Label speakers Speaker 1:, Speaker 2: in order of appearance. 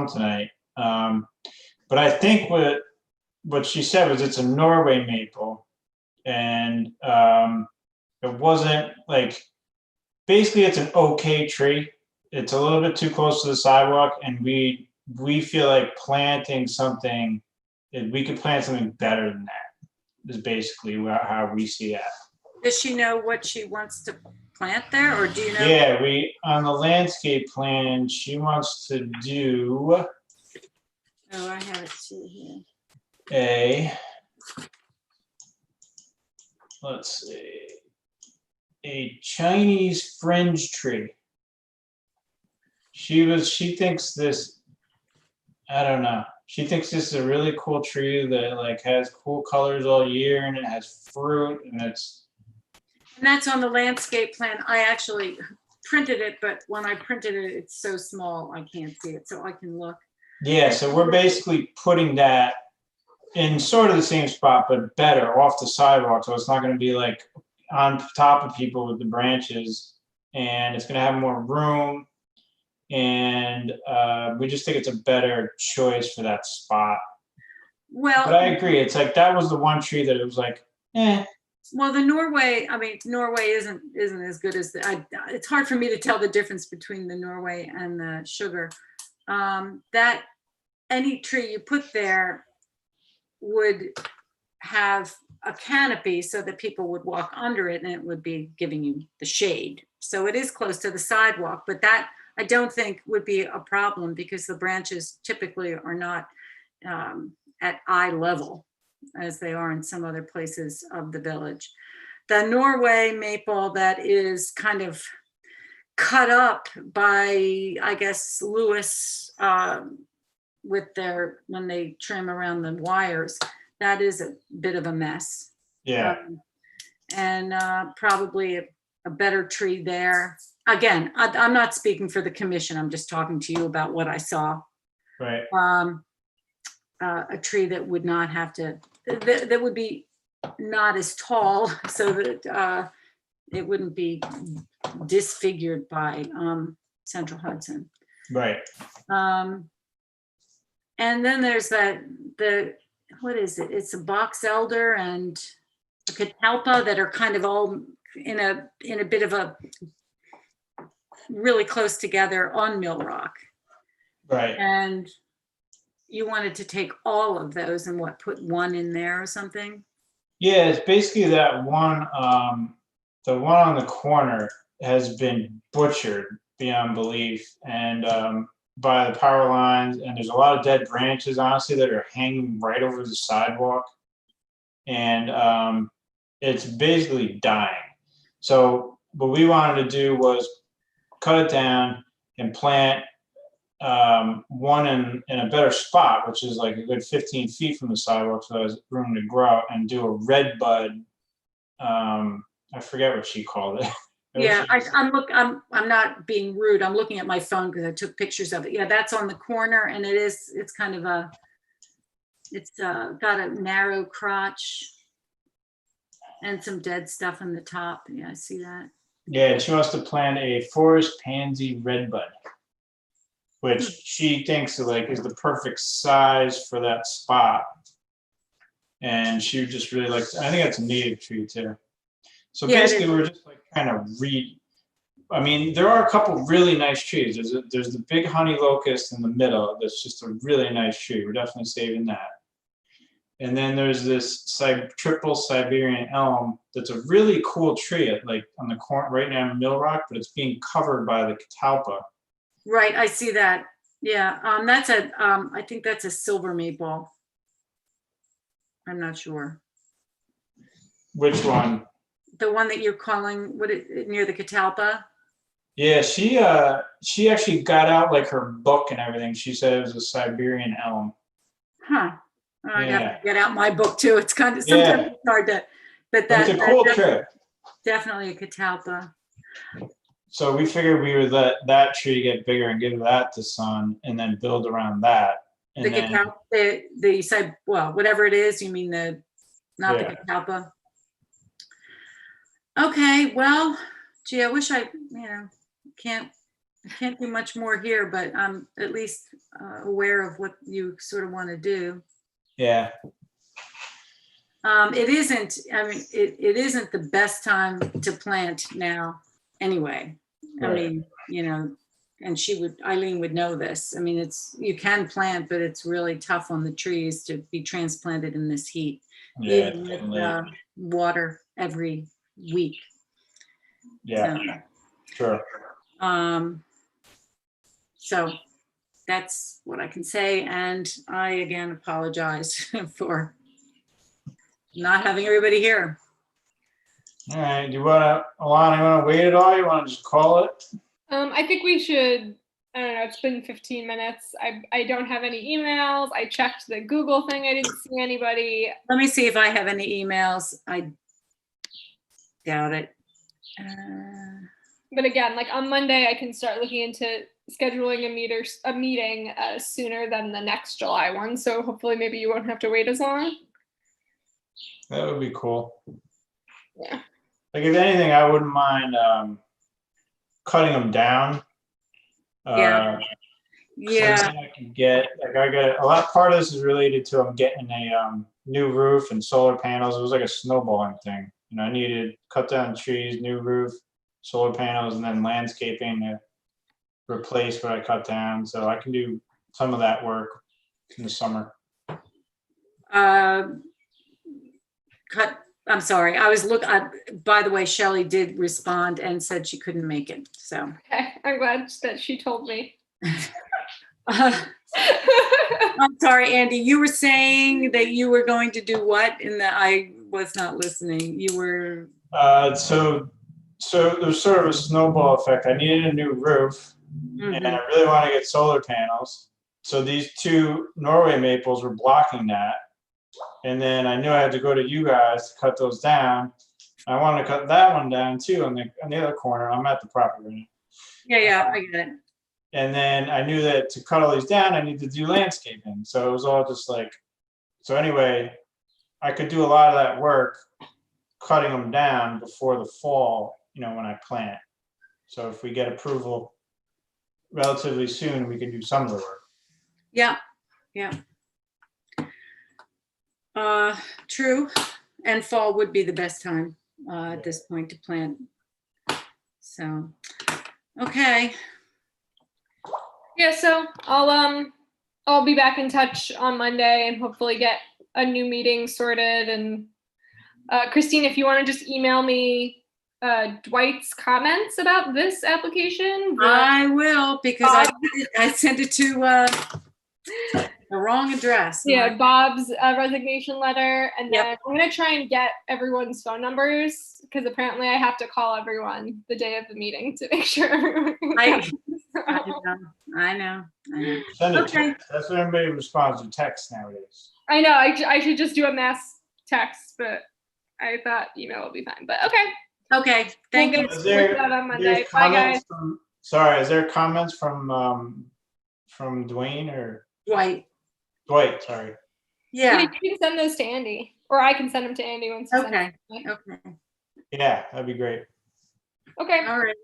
Speaker 1: phone tonight. But I think what she said was it's a Norway maple, and it wasn't like, basically it's an okay tree. It's a little bit too close to the sidewalk, and we feel like planting something, we could plant something better than that. Is basically how we see it.
Speaker 2: Does she know what she wants to plant there, or do you know?
Speaker 1: Yeah, on the landscape plan, she wants to do
Speaker 2: Oh, I have it too
Speaker 1: a, let's see, a Chinese fringe tree. She thinks this, I don't know. She thinks this is a really cool tree that like has cool colors all year, and it has fruit, and
Speaker 2: that's on the landscape plan. I actually printed it, but when I printed it, it's so small I can't see it, so I can look.
Speaker 1: Yeah, so we're basically putting that in sort of the same spot, but better off the sidewalk. So it's not going to be like on top of people with the branches, and it's going to have more room. And we just think it's a better choice for that spot.
Speaker 2: Well,
Speaker 1: but I agree. It's like that was the one tree that it was like, eh.
Speaker 2: Well, the Norway, I mean, Norway isn't as good as it's hard for me to tell the difference between the Norway and the sugar. That any tree you put there would have a canopy so that people would walk under it, and it would be giving you the shade. So it is close to the sidewalk, but that I don't think would be a problem because the branches typically are not at eye level as they are in some other places of the village. The Norway maple that is kind of cut up by, I guess, Lewis with when they trim around the wires, that is a bit of a mess.
Speaker 1: Yeah.
Speaker 2: And probably a better tree there. Again, I'm not speaking for the commission. I'm just talking to you about what I saw.
Speaker 1: Right.
Speaker 2: A tree that would not have to, that would be not as tall, so that it wouldn't be disfigured by Central Hudson.
Speaker 1: Right.
Speaker 2: And then there's what is it? It's a box elder and a catalpa that are kind of all in a bit of a really close together on Mill Rock.
Speaker 1: Right.
Speaker 2: And you wanted to take all of those and put one in there or something?
Speaker 1: Yeah, it's basically that one, the one on the corner has been butchered beyond belief, and by the power lines, and there's a lot of dead branches, honestly, that are hanging right over the sidewalk, and it's basically dying. So what we wanted to do was cut it down and plant one in a better spot, which is like a good 15 feet from the sidewalk, so there's room to grow, and do a red bud. I forget what she called it.
Speaker 2: Yeah, I'm not being rude. I'm looking at my phone because I took pictures of it. Yeah, that's on the corner, and it's kind of it's got a narrow crotch and some dead stuff on the top. Yeah, I see that.
Speaker 1: Yeah, she wants to plant a forest pansy redbud, which she thinks is the perfect size for that spot. And she would just really I think that's a native tree too. So yeah, basically we're just kind of I mean, there are a couple really nice trees. There's the big honey locust in the middle. That's just a really nice tree. We're definitely saving that. And then there's this triple Siberian elm that's a really cool tree on the corner right now in Mill Rock, but it's being covered by the catalpa.
Speaker 2: Right, I see that. Yeah, that's I think that's a silver maple. I'm not sure.
Speaker 1: Which one?
Speaker 2: The one that you're calling near the catalpa?
Speaker 1: Yeah, she actually got out her book and everything. She said it was a Siberian elm.
Speaker 2: Huh. I have to get out my book too. It's kind of sometimes it's hard to, but
Speaker 1: that's a cool trip.
Speaker 2: Definitely a catalpa.
Speaker 1: So we figured we would let that tree get bigger and give that to sun, and then build around that. And
Speaker 2: the catalpa, you said, well, whatever it is, you mean the the catalpa. Okay, well, gee, I wish I can't I can't do much more here, but I'm at least aware of what you sort of want to do.
Speaker 1: Yeah.
Speaker 2: It isn't, I mean, it isn't the best time to plant now anyway. I
Speaker 1: Right.
Speaker 2: mean, you know, and Eileen would know this. I mean, you can plant, but it's really tough on the trees to be transplanted in this heat.
Speaker 1: Yeah,
Speaker 2: Even with
Speaker 1: definitely.
Speaker 2: water every week.
Speaker 1: Yeah, sure.
Speaker 2: So that's what I can say. And I again apologize for not having everybody here.
Speaker 1: All right. Do you want to, Alana, you want to wait at all? You want to just call it?
Speaker 3: I think we should, I don't know, it's been 15 minutes. I don't have any emails. I checked the Google thing. I didn't see anybody.
Speaker 2: Let me see if I have any emails. I doubt it.
Speaker 3: But again, like on Monday, I can start looking into scheduling a meeting sooner than the next July one. So hopefully maybe you won't have to wait as long.
Speaker 1: That would be cool.
Speaker 3: Yeah.
Speaker 1: Like, if anything, I wouldn't mind cutting them down.
Speaker 2: Yeah. Yeah.
Speaker 1: I can get, like, a lot, part of this is related to I'm getting a new roof and solar panels. It was like a snowballing thing. You know, I needed cut down trees, new roof, solar panels, and then landscaping to replace what I cut down. So I can do some of that work in the summer.
Speaker 2: I'm sorry. By the way, Shelley did respond and said she couldn't make it. So
Speaker 3: Okay, I'm glad that she told me.
Speaker 2: I'm sorry, Andy, you were saying that you were going to do what? I was not listening. You were.
Speaker 1: So there's sort of a snowball effect. I needed a new roof, and I really want to get solar panels. So these two Norway maples were blocking that. And then I knew I had to go to you guys to cut those down. I wanted to cut that one down too on the other corner. I'm at the property.
Speaker 2: Yeah, I get it.
Speaker 1: And then I knew that to cut all these down, I need to do landscaping. So it was all just like, so anyway, I could do a lot of that work cutting them down before the fall, you know, when I plant. So if we get approval relatively soon, we can do some of the work.
Speaker 2: Yeah. True. And fall would be the best time at this point to plant. So, okay.
Speaker 3: Yeah, so I'll be back in touch on Monday and hopefully get a new meeting sorted. And Christine, if you want to just email me Dwight's comments about this application.
Speaker 2: I will, because I sent it to the wrong address.
Speaker 3: Yeah, Bob's resignation letter. And then
Speaker 2: Yep.
Speaker 3: I'm going to try and get everyone's phone numbers because apparently I have to call everyone the day of the meeting to make sure.
Speaker 2: I know.
Speaker 1: Send it
Speaker 2: Okay.
Speaker 1: text. That's what everybody responds to text nowadays.
Speaker 3: I know, I should just do a mass text, but I thought email will be fine. But okay.
Speaker 2: Thank
Speaker 3: We'll
Speaker 2: you.
Speaker 3: get started on Monday. Bye, guys.
Speaker 1: Is there comments from Dwayne or
Speaker 2: Dwight.
Speaker 1: Dwight? Sorry.
Speaker 2: Yeah.
Speaker 3: You can send those to Andy, or I can send them to Andy once.
Speaker 2: Okay.
Speaker 1: Yeah, that'd be great.
Speaker 3: Okay.
Speaker 2: All right.